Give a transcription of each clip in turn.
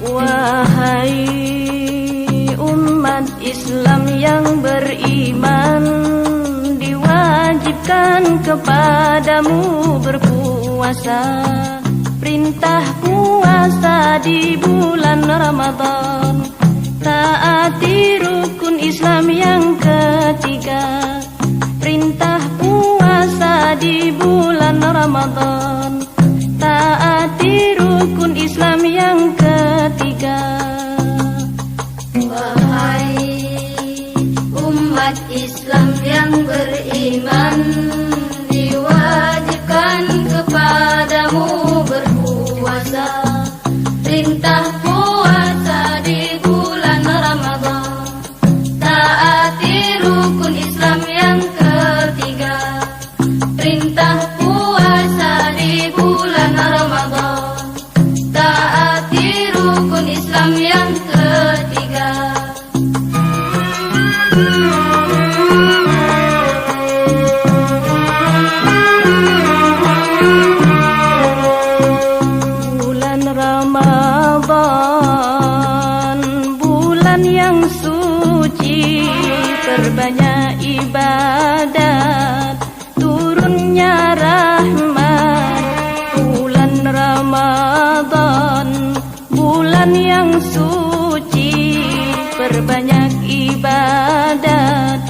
Wahai umat Islam yang beriman, diwajibkan kepadamu berpuasa. Perintah puasa di bulan Ramadan, taati rukun Islam yang ketiga. Perintah puasa di bulan Ramadan, taati rukun Islam yang ketiga. Wahai umat Islam yang beriman, diwajibkan kepadamu berpuasa. Perintah puasa di bulan Ramadan, taati rukun Islam yang ketiga. Perintah puasa di bulan Ramadan, taati rukun Islam yang ketiga. Bulan Ramadan, bulan yang suci, perbanyak ibadat, turunnya rahmat. Bulan Ramadan, bulan yang suci, perbanyak ibadat,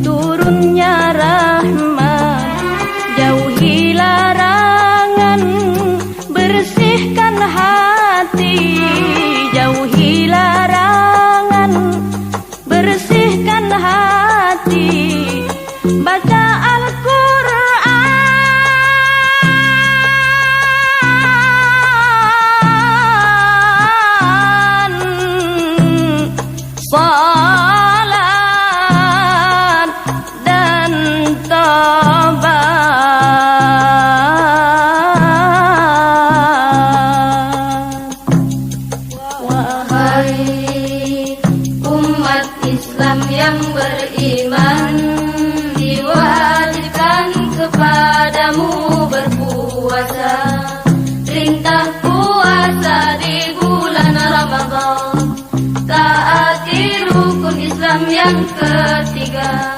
turunnya rahmat. Jauhi larangan, bersihkan hati. Jauhi larangan, bersihkan hati. Baca Al-Quran, salat dan taubat. Wahai umat Islam yang beriman, diwajibkan kepadamu berpuasa. Perintah puasa di bulan Ramadan, taati rukun Islam yang ketiga.